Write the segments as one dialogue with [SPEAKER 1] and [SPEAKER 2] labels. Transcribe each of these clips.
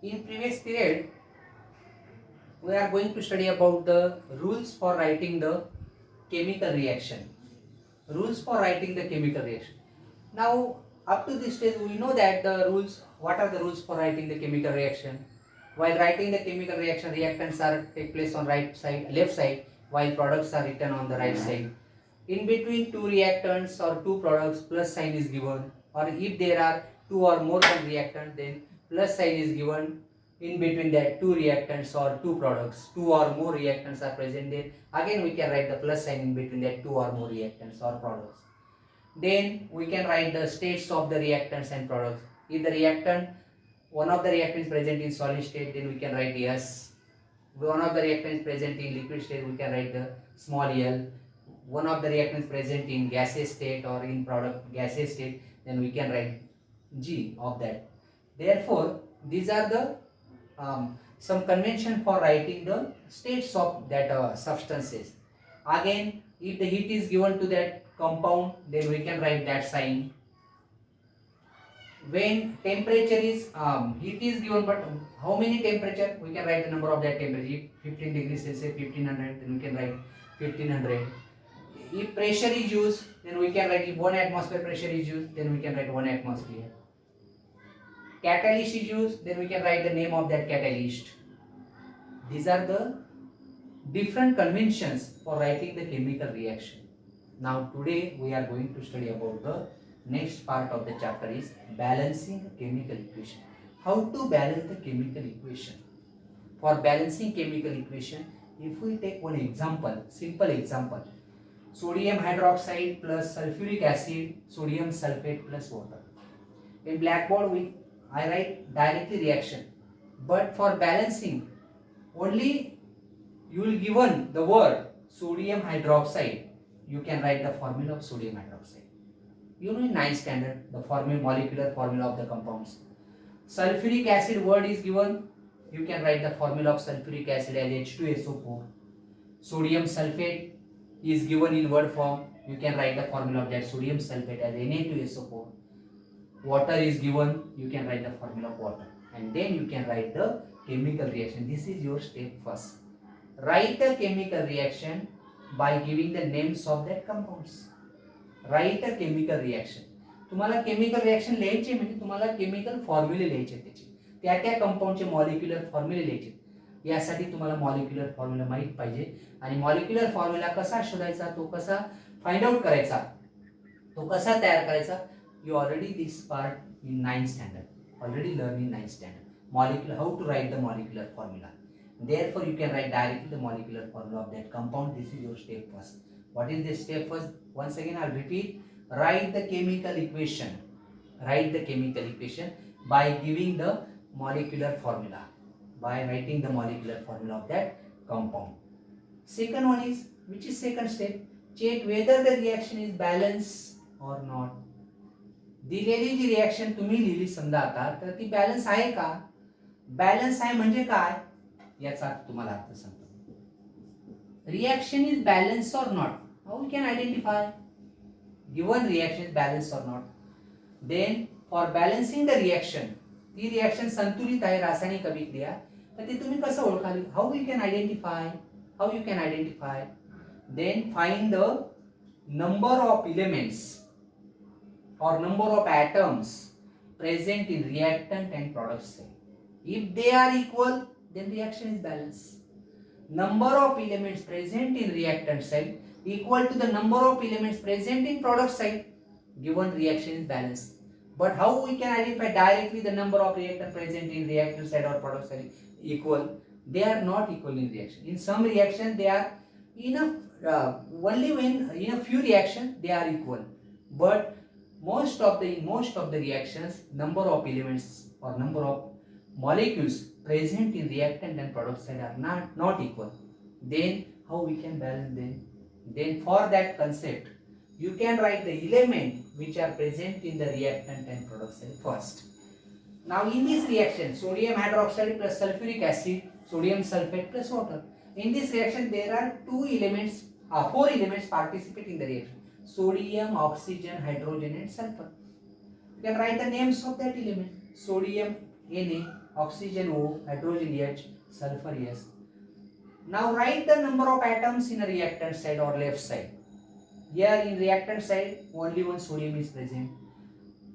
[SPEAKER 1] In previous period, we are going to study about the rules for writing the chemical reaction. Rules for writing the chemical reaction. Now, up to this stage, we know that the rules. What are the rules for writing the chemical reaction? While writing the chemical reaction, reactants are take place on right side, left side, while products are written on the right side. In between two reactants or two products, plus sign is given. Or if there are two or more than reactants, then plus sign is given in between that two reactants or two products. Two or more reactants are present, then again we can write the plus sign in between that two or more reactants or products. Then we can write the states of the reactants and products. If the reactant, one of the reactants is present in solid state, then we can write S. One of the reactants present in liquid state, we can write the small l. One of the reactants present in gaseous state or in product gaseous state, then we can write G of that. Therefore, these are the some convention for writing the states of that substances. Again, if the heat is given to that compound, then we can write that sign. When temperature is heat is given, but how many temperature, we can write the number of that temperature. If 15 degrees Celsius 1500, then we can write 1500. If pressure is used, then we can write, if 1 atmosphere pressure is used, then we can write 1 atmosphere. Catalyst is used, then we can write the name of that catalyst. These are the different conventions for writing the chemical reaction. Now today we are going to study about the next part of the chapter is balancing the chemical equation. How to balance the chemical equation. For balancing chemical equation, if we take one example, simple example, sodium hydroxide plus sulfuric acid, sodium sulfate plus water. In blackboard I write directly reaction, but for balancing only you will given the word sodium hydroxide, you can write the formula of sodium hydroxide. You know in 9th standard the formula, molecular formula of the compounds. Sulfuric acid word is given, you can write the formula of sulfuric acid as H2SO4. Sodium sulfate is given in word form, you can write the formula of that sodium sulfate as Na2SO4. Water is given, you can write the formula of water, and then you can write the chemical reaction. This is your step first. Write the chemical reaction by giving the names of the compounds. Write a chemical reaction. तुम्हाला chemical reaction लिहायचे म्हणजे तुम्हाला chemical फॉर्म्युले लिहायचे त्याचे, त्या त्या कंपाऊंडचे molecular फॉर्म्युले लिहायचे. यासाठी तुम्हाला मॉलिक्युलर फॉर्म्युला माहित पाहिजे, आणि मॉलिक्युलर फॉर्म्युला कसा शोधायचा, तो कसा फाइंड आउट करायचा, तो कसा तयार करायचा. You already this part in 9th standard, already learn in 9th standard. Molecular, how to write the molecular formula. Therefore, you can write directly the molecular formula of that compound. This is your step first. What is the step first? Once again, I'll repeat. Write the chemical equation. Write the chemical equation by giving the molecular formula. By writing the molecular formula of that compound. Second one is, which is second step? Check whether the reaction is balanced or not. दिलेली जी reaction तुम्ही लिहिली समजा आता, तर ती balance आहे का. Balance आहे म्हणजे काय, याचा तुम्हाला अर्थ सांगतो. Reaction is balance or not. How we can identify given reaction is balance or not. Then for balancing the reaction, ती रिएक्शन संतुलित आहे, रासायनिक अभिक्रिया, तर ती तुम्ही कसं ओळखाल. How you can identify, how you can identify. Then find the number of elements or number of atoms present in reactant and product cell. If they are equal, then reaction is balanced. Number of elements present in reactant cell equal to the number of elements present in product cell, given reaction is balanced. But how we can identify directly the number of reactant present in reactant cell or product cell equal? They are not equal in reaction. In some reaction they are only when in a few reactions they are equal, but most of the reactions, number of elements or number of molecules present in reactant and product side are not equal. Then how we can balance them? Then for that concept, you can write the element which are present in the reactant and product side first. Now in this reaction, sodium hydroxide plus sulfuric acid, sodium sulfate plus water. In this reaction there are four elements participate in the reaction. Sodium, oxygen, hydrogen and sulfur. You can write the names of that element. Sodium Na, oxygen O, hydrogen H, sulfur S. Now write the number of atoms in a reactant side or left side. Here in reactant side only one sodium is present.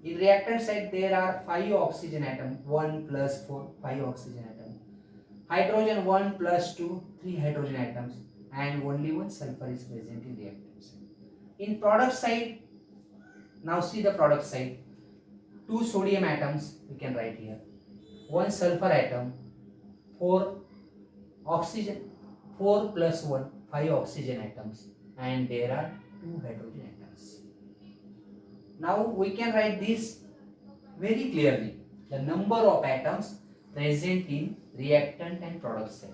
[SPEAKER 1] In reactant side there are 5 oxygen atoms, 1 plus 4, 5 oxygen atoms. Hydrogen 1 plus 2, 3 hydrogen atoms, and only one sulfur is present in reactant side. In product side, now see the product side. 2 sodium atoms we can write here, 1 sulfur atom, 4 oxygen, 4 plus 1, 5 oxygen atoms, and there are 2 hydrogen atoms. Now we can write this very clearly, the number of atoms present in reactant and product side.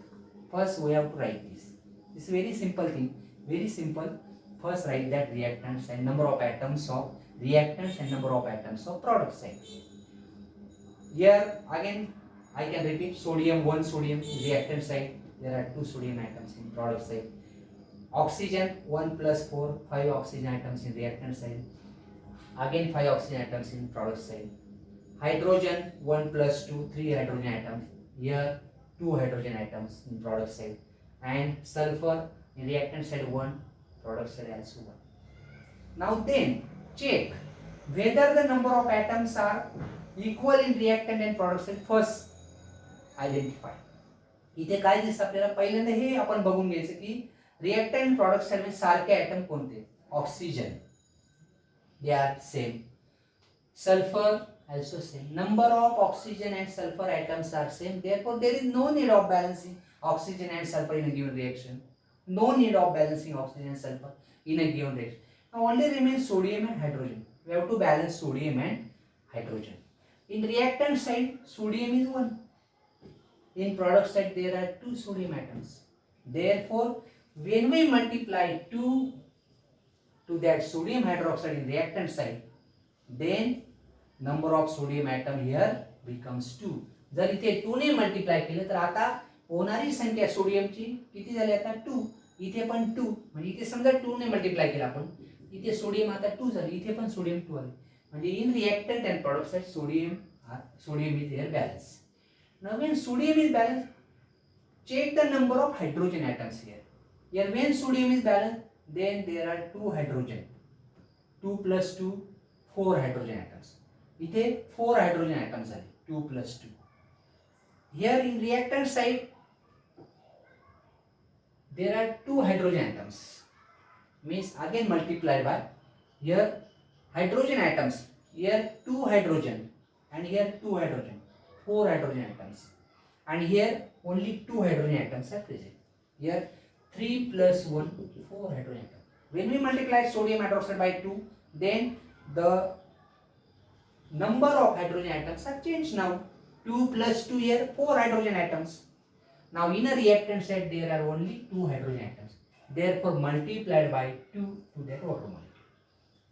[SPEAKER 1] First we have to write this. This is very simple thing, very simple. First write that reactants and number of atoms of reactants and number of atoms of product side. Here again I can repeat, sodium 1 sodium in reactant side, there are 2 sodium atoms in product side. Oxygen 1 plus 4, 5 oxygen atoms in reactant side, again 5 oxygen atoms in product side. Hydrogen 1 plus 2, 3 hydrogen atoms, here 2 hydrogen atoms in product side, and sulfur in reactant side 1, product side also 1. Now then check whether the number of atoms are equal in reactant and product side. First identify. इथे काय दिसतं आपल्याला, पहिल्यांदा हे आपण बघून घ्यायचं की reactant आणि प्रॉडक्ट साइड मध्ये सारखे ऍटम कोणते. Oxygen they are same, sulphur also same, number of oxygen and sulfur atoms are same, therefore there is no need of balancing oxygen and sulfur in a given reaction, no need of balancing oxygen and sulfur in a given reaction. Now only remains sodium and hydrogen. We have to balance sodium and hydrogen. In reactant side sodium is 1, in product side there are 2 sodium atoms, therefore when we multiply 2 to that sodium hydroxide in reactant side, then number of sodium atom here becomes 2. जर इथे 2 ने multiply केलं तर आता होणारी संख्या सोडियमची किती झाली, आता 2. इथे पण 2, म्हणजे इथे समजा 2 ने मल्टिप्लाय केलं आपण, इथे सोडियम आता 2 झाली, इथे पण सोडियम 2 आले, म्हणजे in reactant and product side sodium is here balance. Now when sodium is balanced, check the number of hydrogen atoms here. Here when sodium is balanced, then there are 2 hydrogen, 2 plus 2, 4 hydrogen atoms. इथे 4 hydrogen atoms are 2 plus 2. Here in reactant side there are 2 hydrogen atoms, means again multiplied by, here hydrogen atoms, here 2 hydrogen and here 2 hydrogen, 4 hydrogen atoms, and here only 2 hydrogen atoms are present. Here 3 plus 1, 4 hydrogen atoms. When we multiply sodium hydroxide by 2, then the number of hydrogen atoms are changed now. 2 plus 2, here 4 hydrogen atoms. Now in a reactant side there are only 2 hydrogen atoms, therefore multiplied by 2 to that water molecule,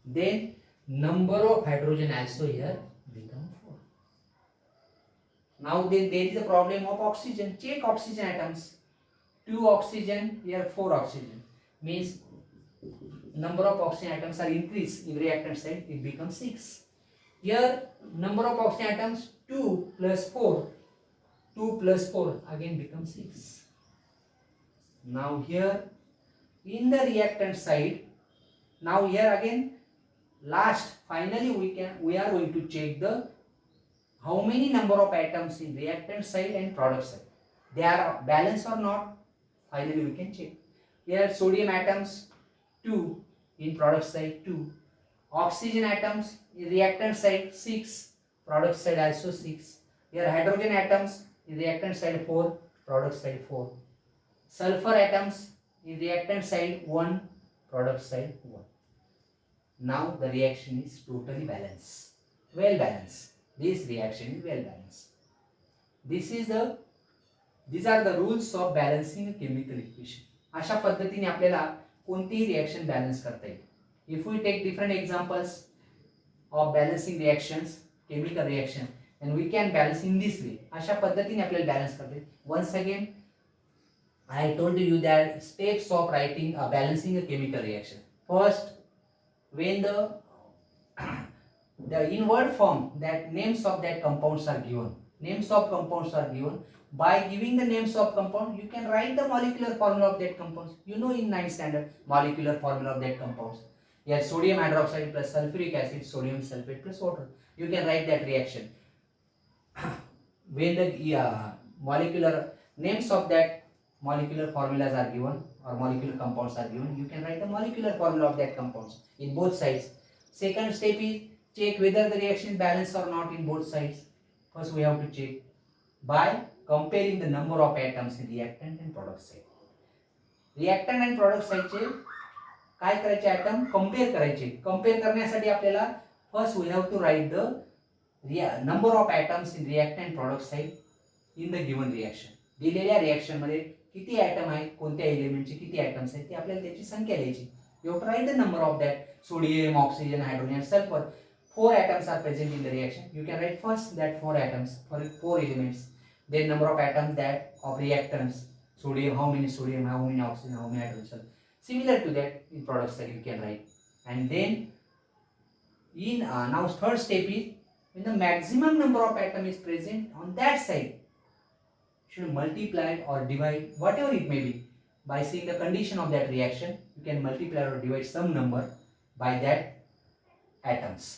[SPEAKER 1] then number of hydrogen also here become 4. Now then there is a problem of oxygen. Check oxygen atoms. 2 oxygen, here 4 oxygen, means number of oxygen atoms are increased in reactant side, it becomes 6. Here number of oxygen atoms 2 plus 4, 2 plus 4 again becomes 6. Now here in the reactant side, now here again last finally we are going to check the how many number of atoms in reactant side and product side, they are balanced or not. Finally we can check. Here sodium atoms 2, in product side 2, oxygen atoms in reactant side 6, product side also 6. Here hydrogen atoms in reactant side 4, product side 4. Sulfur atoms in reactant side 1, product side 1. Now the reaction is totally balanced, well balanced. This reaction is well balanced. These are the rules of balancing a chemical equation. अशा पद्धतीने आपल्याला कोणतीही reaction balance करता येईल. If we take different examples of balancing reactions, chemical reaction, and we can balance in this way. अशा पद्धतीने आपल्याला balance करता येईल. Once again, I told you that steps of writing balancing a chemical reaction. First, when the in word form that names of that compounds are given, Names of compounds are given. By giving the names of compound, you can write the molecular formula of that compounds. You know in 9th standard molecular formula of that compounds. Here sodium hydroxide plus sulfuric acid, sodium sulfate plus water. You can write that reaction. When the molecular names of that molecular formulas are given or molecular compounds are given, you can write the molecular formula of that compounds in both sides. Second step is check whether the reaction is balanced or not in both sides. First we have to check by comparing the number of atoms in reactant and product side. Reactant आणि product साइडचे काय करायचे atom compare करायचे. Compare करण्यासाठी आपल्याला first we have to write the number of atoms in reactant product side in the given reaction. दिलेल्या reaction मध्ये किती ॲटम आहेत, कोणत्या एलिमेंटचे किती ॲटम्स आहेत ते आपल्याला त्याची संख्या लिहायची. You have to write the number of that. Sodium, oxygen, hydrogen, sulphur, 4 atoms are present in the reaction. You can write first that 4 atoms for 4 elements. Then number of atoms that of reactants. Sodium, how many sodium, how many oxygen, how many hydrogen. Similar to that in product side you can write. And then in now third step is when the maximum number of atom is present on that side, should multiply or divide whatever it may be by seeing the condition of that reaction. You can multiply or divide some number by that atoms.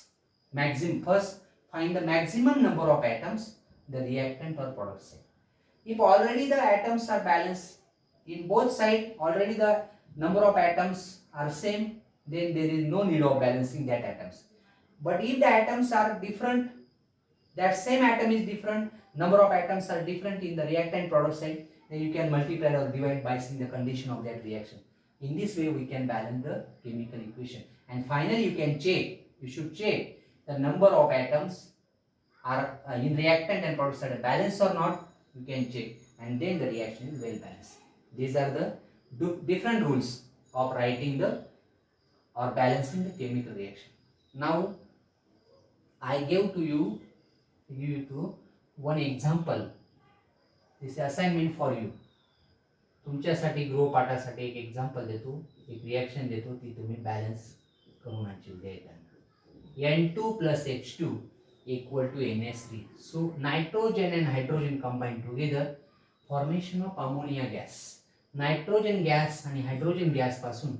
[SPEAKER 1] First find the maximum number of atoms the reactant or product side. If already the atoms are balanced in both sides, already the number of atoms are same, then there is no need of balancing that atoms. But if the atoms are different, that same atom is different, number of atoms are different in the reactant product side, then you can multiply or divide by seeing the condition of that reaction. In this way we can balance the chemical equation. And finally you can check, you should check the number of atoms are in reactant and product side balanced or not. You can check, and then the reaction is well balanced. These are the different rules of writing the or balancing the chemical reaction. Now I give you one example. This is assignment for you. तुमच्यासाठी गृहपाठासाठी एक example देतो, एक reaction देतो, ती तुम्ही balance करून आणची उद्या येताना. N2 plus H2 equal to NH3. So nitrogen and hydrogen combine together, formation of ammonia gas. Nitrogen gas आणि हायड्रोजन गॅस पासून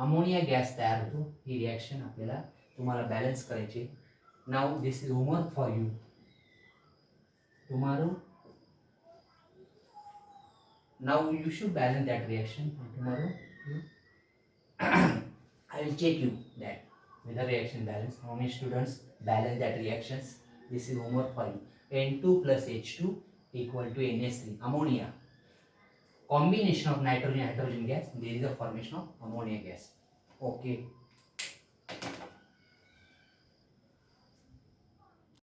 [SPEAKER 1] अमोनिया गॅस तयार होतो. ही रिॲक्शन आपल्याला तुम्हाला बॅलन्स करायची. Now this is homework for you. Tomorrow now you should balance that reaction. Tomorrow I will check you that with the reaction balance, how many students balance that reactions. This is homework for you. N2 plus H2 equal to NH3, ammonia. Combination of nitrogen and hydrogen gas, there is a formation of ammonia gas. Okay.